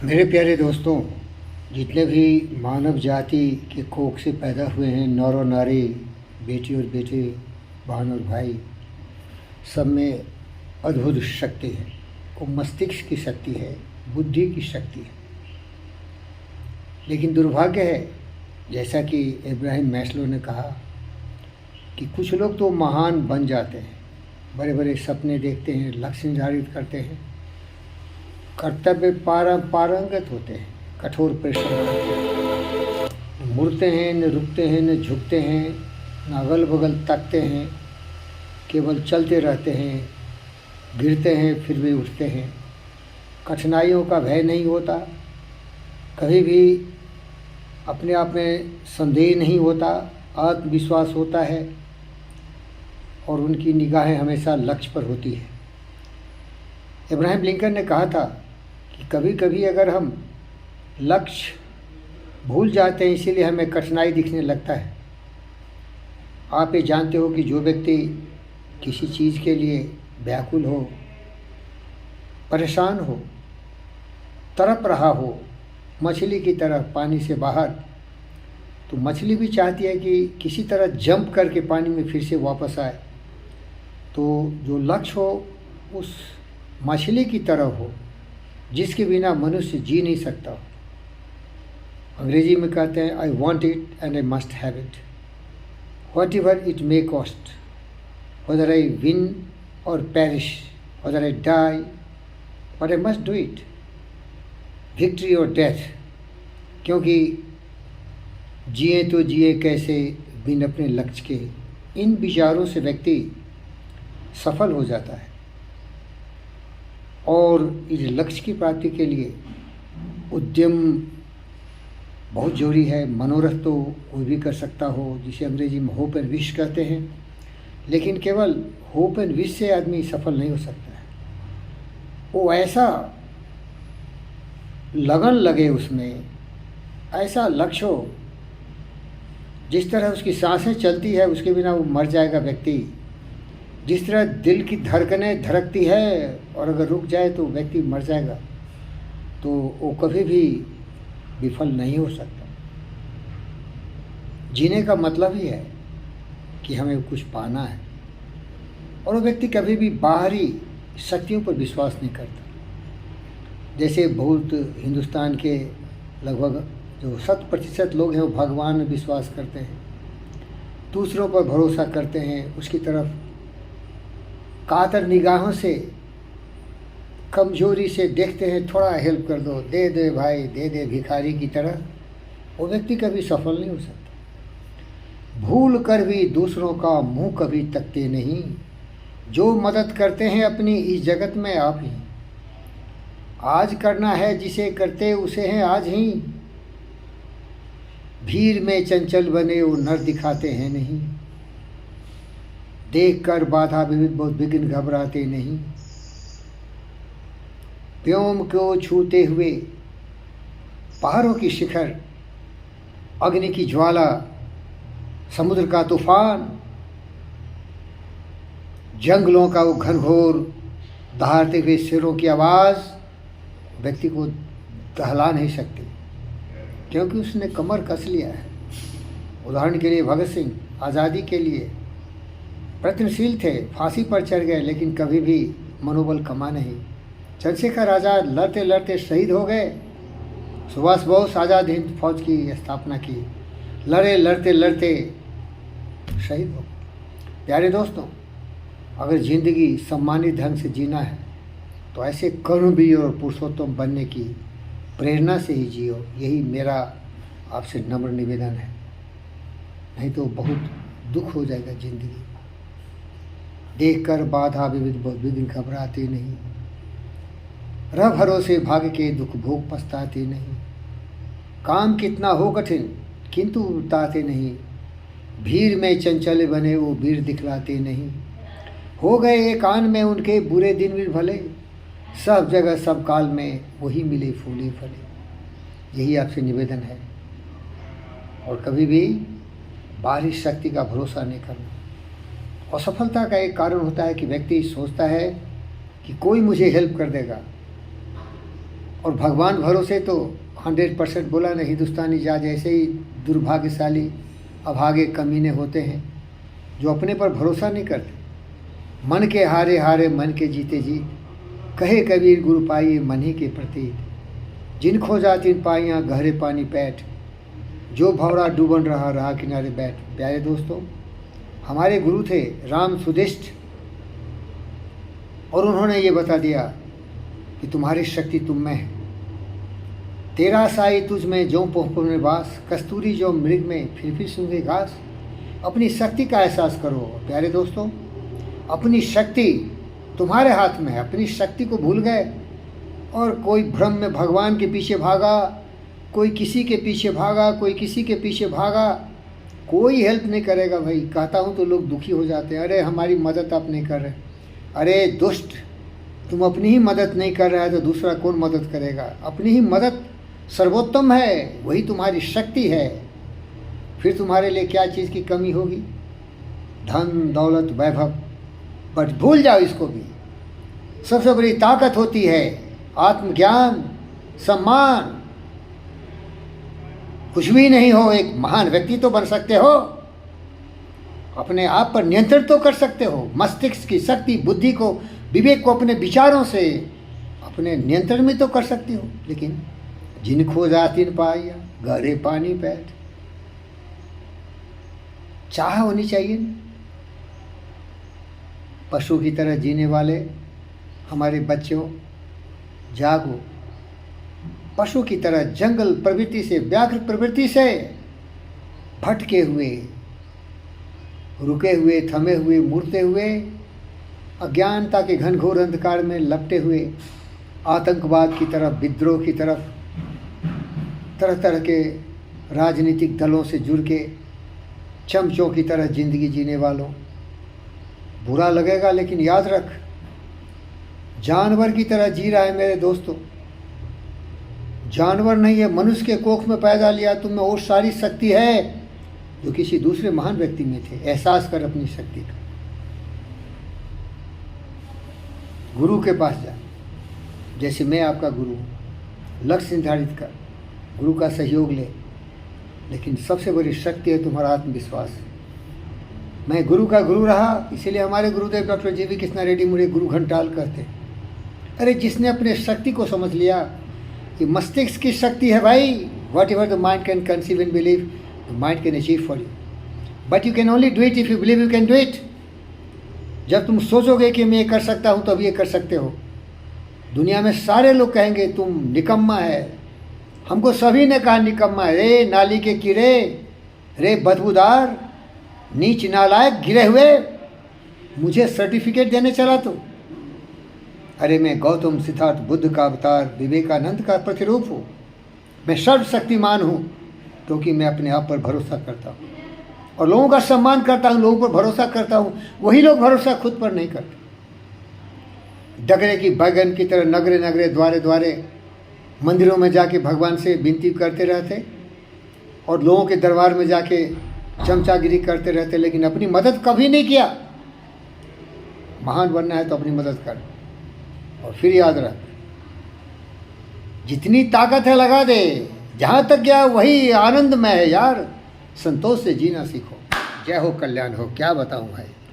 मेरे प्यारे दोस्तों, जितने भी मानव जाति के कोख से पैदा हुए हैं, नर और नारी, बेटी और बेटे, बहन और भाई, सब में अद्भुत शक्ति है। वो मस्तिष्क की शक्ति है, बुद्धि की शक्ति है। लेकिन दुर्भाग्य है, जैसा कि इब्राहिम मैस्लो ने कहा, कि कुछ लोग तो महान बन जाते हैं, बड़े बड़े सपने देखते हैं, लक्ष्य निर्धारित करते हैं, कर्तव्य पारंगत होते हैं, कठोर परिश्रम करते हैं, मुड़ते हैं, न रुकते हैं, न झुकते हैं, न अगल बगल तकते हैं, केवल चलते रहते हैं, गिरते हैं फिर भी उठते हैं। कठिनाइयों का भय नहीं होता, कभी भी अपने आप में संदेह नहीं होता, आत्मविश्वास होता है और उनकी निगाहें हमेशा लक्ष्य पर होती है। इब्राहिम लिंकन ने कहा था कि कभी कभी अगर हम लक्ष्य भूल जाते हैं, इसीलिए हमें कठिनाई दिखने लगता है। आप ये जानते हो कि जो व्यक्ति किसी चीज़ के लिए व्याकुल हो, परेशान हो, तड़प रहा हो, मछली की तरह पानी से बाहर, तो मछली भी चाहती है कि किसी तरह जंप करके पानी में फिर से वापस आए। तो जो लक्ष्य हो उस मछली की तरह हो, जिसके बिना मनुष्य जी नहीं सकता। अंग्रेजी में कहते हैं, I want it and I must have it, what ever it may cost, whether I win or perish, whether I die, but I must do it, victory or death। क्योंकि जिए तो जिए कैसे बिन अपने लक्ष्य के, इन विचारों से व्यक्ति सफल हो जाता है। और इस लक्ष्य की प्राप्ति के लिए उद्यम बहुत जरूरी है। मनोरथ तो कोई भी कर सकता हो, जिसे अंग्रेजी में होप एंड विश कहते हैं, लेकिन केवल होप एंड विश से आदमी सफल नहीं हो सकता है। वो ऐसा लगन लगे उसमें, ऐसा लक्ष्य हो, जिस तरह उसकी सांसें चलती है उसके बिना वो मर जाएगा व्यक्ति। जिस तरह दिल की धड़कनें धड़कती है और अगर रुक जाए तो व्यक्ति मर जाएगा, तो वो कभी भी विफल नहीं हो सकता। जीने का मतलब ही है कि हमें कुछ पाना है। और वो व्यक्ति कभी भी बाहरी शक्तियों पर विश्वास नहीं करता। जैसे बहुत हिंदुस्तान के लगभग जो 100% लोग हैं वो भगवान में विश्वास करते हैं, दूसरों पर भरोसा करते हैं, उसकी तरफ कातर निगाहों से, कमजोरी से देखते हैं, थोड़ा हेल्प कर दो, दे दे भाई, दे दे, भिखारी की तरह। वो व्यक्ति कभी सफल नहीं हो सकता। भूल कर भी दूसरों का मुंह कभी तकते नहीं, जो मदद करते हैं अपनी इस जगत में आप ही। आज करना है जिसे करते उसे हैं आज ही, भीड़ में चंचल बने वो नर दिखाते हैं नहीं, देख कर बाधा विविध बहुत विघ्न घबराते नहीं। व्योम को छूते हुए पहाड़ों की शिखर, अग्नि की ज्वाला, समुद्र का तूफान, जंगलों का वो घनघोर दहाड़ते हुए सिरों की आवाज़ व्यक्ति को दहला नहीं सकती, क्योंकि उसने कमर कस लिया है। उदाहरण के लिए भगत सिंह आज़ादी के लिए प्रयत्नशील थे, फांसी पर चढ़ गए, लेकिन कभी भी मनोबल कमा नहीं। चंद्रशेखर आज़ाद लड़ते लड़ते शहीद हो गए। सुभाष बोस आज़ाद हिंद फौज की स्थापना की, लड़े लड़ते लड़ते शहीद हो गए। प्यारे दोस्तों, अगर ज़िंदगी सम्मानित ढंग से जीना है तो ऐसे कर्मवीर और पुरुषोत्तम बनने की प्रेरणा से ही जियो। यही मेरा आपसे नम्र निवेदन है, नहीं तो बहुत दुख हो जाएगा ज़िंदगी। देखकर बाधा विविध विघ्न घबराते नहीं, रब भरोसे भाग्य के दुख भोग पछताते नहीं। काम कितना हो कठिन किंतु उतारते नहीं, भीड़ में चंचल बने वो वीर दिखलाते नहीं। हो गए एक आन में उनके बुरे दिन भी भले, सब जगह सब काल में वही मिले फूले फले। यही आपसे निवेदन है। और कभी भी बाहरी शक्ति का भरोसा नहीं करना। असफलता का एक कारण होता है कि व्यक्ति सोचता है कि कोई मुझे हेल्प कर देगा, और भगवान भरोसे तो 100% बोला ना, हिंदुस्तानी जहाज ऐसे ही दुर्भाग्यशाली अभागे कमीने होते हैं जो अपने पर भरोसा नहीं करते। मन के हारे हारे मन के जीते जीत, कहे कबीर गुरु पाइए मन ही के प्रतीक। जिन खोजा तिन पाइयाँ गहरे पानी पैठ, जो भंवरा डूबन रहा रहा किनारे बैठ। प्यारे दोस्तों, हमारे गुरु थे राम सुदिष्ट, और उन्होंने ये बता दिया कि तुम्हारी शक्ति तुम में है। तेरा साई तुझ में जो पोह में वास, कस्तूरी जो मृग में फिर सूंघे घास। अपनी शक्ति का एहसास करो। प्यारे दोस्तों, अपनी शक्ति तुम्हारे हाथ में है। अपनी शक्ति को भूल गए और कोई भ्रम में भगवान के पीछे भागा, कोई किसी के पीछे भागा, कोई किसी के पीछे भागा। कोई हेल्प नहीं करेगा भाई। कहता हूँ तो लोग दुखी हो जाते हैं, अरे हमारी मदद आप नहीं कर रहे। अरे दुष्ट, तुम अपनी ही मदद नहीं कर रहा है तो दूसरा कौन मदद करेगा। अपनी ही मदद सर्वोत्तम है, वही तुम्हारी शक्ति है। फिर तुम्हारे लिए क्या चीज़ की कमी होगी? धन दौलत वैभव, बट भूल जाओ इसको भी। सबसे बड़ी ताकत होती है आत्मज्ञान, सम्मान। कुछ भी नहीं हो, एक महान व्यक्ति तो बन सकते हो, अपने आप पर नियंत्रण तो कर सकते हो। मस्तिष्क की शक्ति, बुद्धि को, विवेक को अपने विचारों से अपने नियंत्रण में तो कर सकती हो। लेकिन जिन खोजा तिन पाया गहरे पानी पैठ, चाह होनी चाहिए ना। पशु की तरह जीने वाले हमारे बच्चों, जागो। पशु की तरह जंगल प्रवृत्ति से, व्याघ्र प्रवृत्ति से भटके हुए, रुके हुए, थमे हुए, मुड़ते हुए, अज्ञानता के घनघोर अंधकार में लपटे हुए, आतंकवाद की तरफ, विद्रोह की तरफ, तरह तरह के राजनीतिक दलों से जुड़ के चमचों की तरह जिंदगी जीने वालों, बुरा लगेगा लेकिन याद रख, जानवर की तरह जी रहा है मेरे दोस्तों। जानवर नहीं है, मनुष्य के कोख में पैदा लिया। तुम्हें वो सारी शक्ति है जो किसी दूसरे महान व्यक्ति में थे। एहसास कर अपनी शक्ति का। गुरु के पास जा, जैसे मैं आपका गुरु हूँ। लक्ष्य निर्धारित कर, गुरु का सहयोग ले। लेकिन सबसे बड़ी शक्ति है तुम्हारा आत्मविश्वास। मैं गुरु का गुरु रहा, इसीलिए हमारे गुरुदेव doctor G V Krishna Reddy मुझे गुरु घंटाल कहते। अरे जिसने अपने शक्ति को समझ लिया कि मस्तिष्क की शक्ति है भाई, what ever the mind can conceive and believe, the mind can achieve for you, but you can only do it if you believe you can do it. जब तुम सोचोगे कि मैं ये कर सकता हूँ, तब ये कर सकते हो। दुनिया में सारे लोग कहेंगे तुम निकम्मा है। हमको सभी ने कहा निकम्मा है। रे नाली के कीड़े, रे बदबूदार, नीच नालायक गिरे हुए, मुझे सर्टिफिकेट देने चला तो। अरे मैं गौतम सिद्धार्थ बुद्ध का अवतार, विवेकानंद का प्रतिरूप हूँ। मैं सर्वशक्तिमान हूँ क्योंकि मैं अपने आप पर भरोसा करता हूँ और लोगों का सम्मान करता हूँ, लोगों पर भरोसा करता हूँ। वही लोग भरोसा खुद पर नहीं करते। डगरे की बैगन की तरह नगरे नगरे, द्वारे द्वारे, मंदिरों में जाके भगवान से विनती करते रहते और लोगों के दरबार में जाके चमचागिरी करते रहते, लेकिन अपनी मदद कभी नहीं किया। महान बनना है तो अपनी मदद कर। और फिर याद रख, जितनी ताकत है लगा दे। जहाँ तक गया वही आनंद में है यार। संतोष से जीना सीखो। जय हो, कल्याण हो। क्या बताऊँ भाई।